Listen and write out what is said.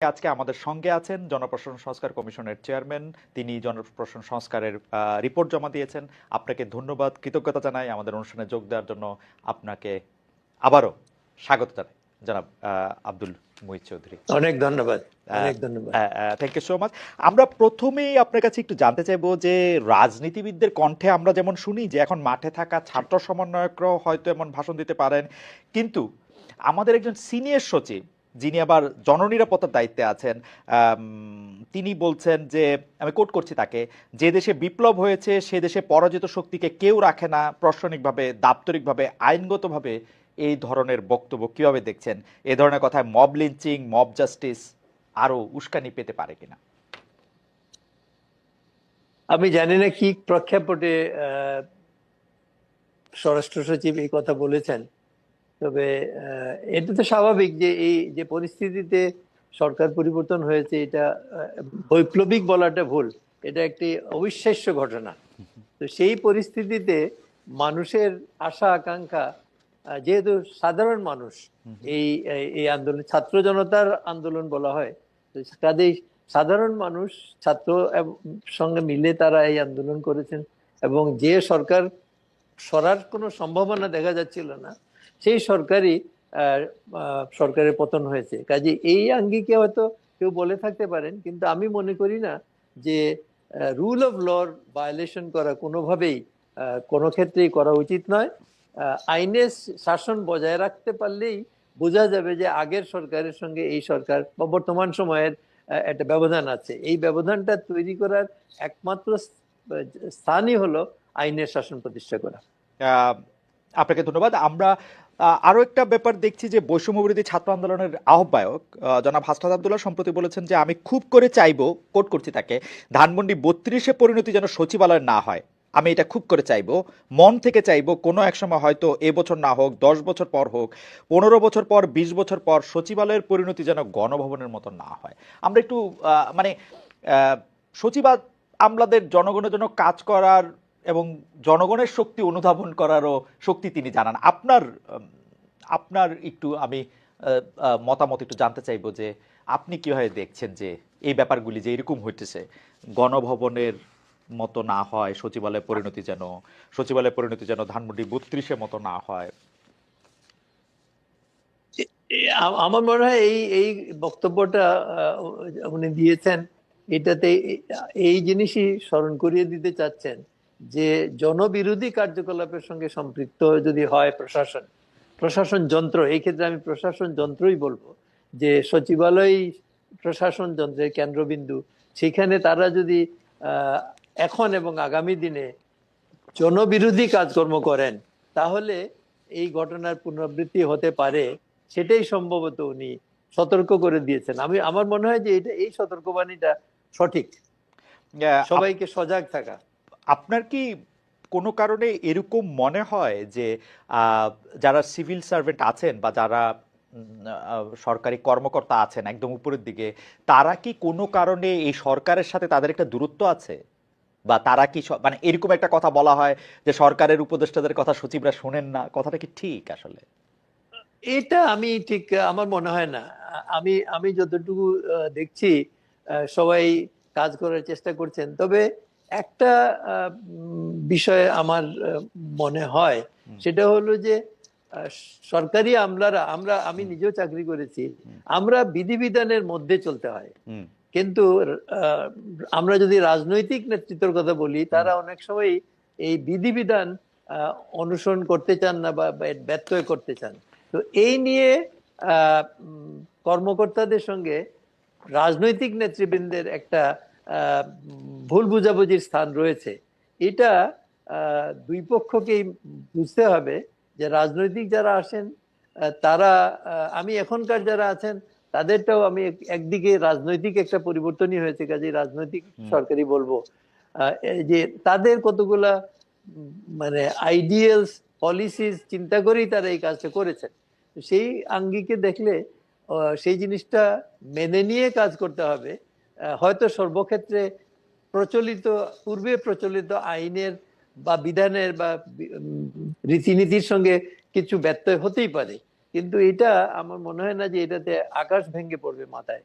আজকে আমাদের সঙ্গে আছেন জনপ্রশাসন সংস্কার কমিশনের চেয়ারম্যান। তিনি জনপ্রশাসন সংস্কারের রিপোর্ট জমা দিয়েছেন। আপনাকে ধন্যবাদ, কৃতজ্ঞতা জানাই আমাদের অনুষ্ঠানে যোগ দেওয়ার জন্য। আপনাকে আবারও স্বাগত জানাই জনাব আব্দুল মুহিত চৌধুরী। অনেক ধন্যবাদ, অনেক ধন্যবাদ। Thank you so much. আমরা প্রথমেই আপনার কাছে একটু জানতে চাইবো যে রাজনীতিবিদদের কণ্ঠে আমরা যেমন শুনি যে এখন মাঠে থাকা ছাত্র সমন্বয়করাও হয়তো এমন ভাষণ দিতে পারেন, কিন্তু আমাদের একজন সিনিয়র সচিব যিনি আবার জননিরাপত্তার দায়িত্বে আছেন, তিনি বলছেন যে, আমি কোট করছি তাকে, যে দেশে বিপ্লব হয়েছে সে দেশে পরাজিত শক্তিকে কেউ রাখে না। প্রশাসনিকভাবে, দাপ্তরিকভাবে, আইনগতভাবে এই ধরনের বক্তব্য কিভাবে দেখছেন? এই ধরনের কথায় মব লিঞ্চিং, মব জাস্টিস আরো উস্কানি পেতে পারে কিনা? আমি জানি না কি প্রেক্ষাপটে স্বরাষ্ট্র সচিব এই কথা বলেছেন, তবে এটা তো স্বাভাবিক যে এই যে পরিস্থিতিতে সরকার পরিবর্তন হয়েছে, এটা বৈপ্লবিক বলাটা ভুল, এটা একটি অবিশ্বাস্য ঘটনা। তো সেই পরিস্থিতিতে মানুষের আশা আকাঙ্ক্ষা, যেহেতু সাধারণ মানুষ এই এই আন্দোলন ছাত্র জনতার আন্দোলন বলা হয়, তো কাজেই সাধারণ মানুষ ছাত্র সঙ্গে মিলে তারা এই আন্দোলন করেছেন, এবং যে সরকার সরার কোনো সম্ভাবনা দেখা যাচ্ছিল না সেই সরকারের পতন হয়েছে। কাজে এই আঙ্গিকে হয়তো কেউ বলে থাকতে পারেন, কিন্তু আমি মনে করি না যে রুল অফ লর ভায়োলেশন করা কোনোভাবেই কোনো ক্ষেত্রেই করা উচিত নয়। আইনের শাসন বজায় রাখতে পারলেই বোঝা যাবে যে আগের সরকারের সঙ্গে এই সরকার বা বর্তমান সময়ের একটা ব্যবধান আছে। এই ব্যবধানটা তৈরি করার একমাত্র স্থানই হলো আইনের শাসন প্রতিষ্ঠা করা। আপনাকে ধন্যবাদ। আমরা আরো একটা ব্যাপার দেখছি যে বৈষম্য বিরোধী ছাত্র আন্দোলনের আহ্বায়ক জনাব হাসনাত আব্দুল্লাহ সম্প্রতি বলেছেন যে, আমি খুব করে চাইবো, কোট করছি তাকে, ধানমন্ডি 32-এ পরিণতি যেন সচিবালয় না হয়। আমি এটা খুব করে চাইবো, মন থেকে চাইবো, কোনো এক সময় হয়তো এবছর না হোক, 10 বছর পর হোক, 15 বছর পর, 20 বছর পর সচিবালয়ের পরিণতি যেন গণভবনের মতো না হয়। আমরা একটু মানে সচিবালয় আমলাদের জনগণের জন্য কাজ করার এবং জনগণের শক্তি অনুধাবন করারও শক্তি তিনি জানান। আপনার একটু আমি মতামত একটু জানতে চাইবো যে আপনি কিভাবে দেখছেন যে এই ব্যাপারগুলি যে এরকম হইতেছে, গণভবনের মতো না হয় সচিবালয়ের পরিণতি যেন ধানমন্ডি 32-এর মতো না হয়। আমার মনে হয় এই এই বক্তব্যটা উনি দিয়েছেন, এটাতে এই জিনিসই স্মরণ করিয়ে দিতে চাচ্ছেন যে জনবিরোধী কার্যকলাপের সঙ্গে সম্পৃক্ত যদি হয় প্রশাসন যন্ত্র, এই ক্ষেত্রে আমি প্রশাসন যন্ত্রই বলবো, যে সচিবালয় প্রশাসন যন্ত্রের কেন্দ্রবিন্দু, সেখানে তারা যদি এখন এবং আগামী দিনে জনবিরোধী কাজকর্ম করেন, তাহলে এই ঘটনার পুনরাবৃত্তি হতে পারে। সেটাই সম্ভবত উনি সতর্ক করে দিয়েছেন। আমার মনে হয় যে এই সতর্কবাণীটা সঠিক, সবাইকে সজাগ থাকা। আপনার কি কোনো কারণে এরকম মনে হয় যে যারা সিভিল সার্ভেন্ট আছেন বা যারা সরকারি কর্মকর্তা আছেন একদম উপরের দিকে, তারা কি কোনো কারণে এই সরকারের সাথে তাদের একটা দূরত্ব আছে? বা তারা কি মানে এরকম একটা কথা বলা হয় যে সরকারের উপদেষ্টাদের কথা সচিবরা শোনেন না, কথাটা কি ঠিক? আসলে এটা আমি ঠিক আমার মনে হয় না। আমি আমি যতটুকু দেখছি সবাই কাজ করার চেষ্টা করছেন, তবে একটা বিষয় আমার মনে হয়, সেটা হলো যে সরকারি আমলারা, আমি নিজেও চাকরি করেছি, আমরা বিধিবিধানের মধ্যে চলতে হয়। কিন্তু আমরা যদি রাজনৈতিক নেতৃত্বের কথা বলি, তারা অনেক সময় এই বিধিবিধান অনুসরণ করতে চান না বা ব্যত্যয় করতে চান। তো এই নিয়ে কর্মকর্তাদের সঙ্গে রাজনৈতিক নেতৃবৃন্দের একটা ভুল বুঝাবুঝির স্থান রয়েছে। এটা দুই পক্ষকেই বুঝতে হবে যে রাজনৈতিক যারা আসেন তারা, আমি এখনকার যারা আছেন তাদেরটাও আমি একদিকে রাজনৈতিক একটা পরিবর্তনই হয়েছে, কাজে রাজনৈতিক সরকারি বলবো, যে তাদের কতগুলা মানে আইডিয়ালস পলিসিস চিন্তা করেই তারা এই কাজটা করেছেন। সেই আঙ্গিকে দেখলে সেই জিনিসটা মেনে নিয়ে কাজ করতে হবে। হয়তো সর্বক্ষেত্রে পূর্বে প্রচলিত আইনের বা বিধানের বা রীতিনীতির সঙ্গে কিছু ব্যত্যয় হতেই পারে, কিন্তু এটা আমার মনে হয় না যে এটাতে আকাশ ভেঙে পড়বে মাথায়।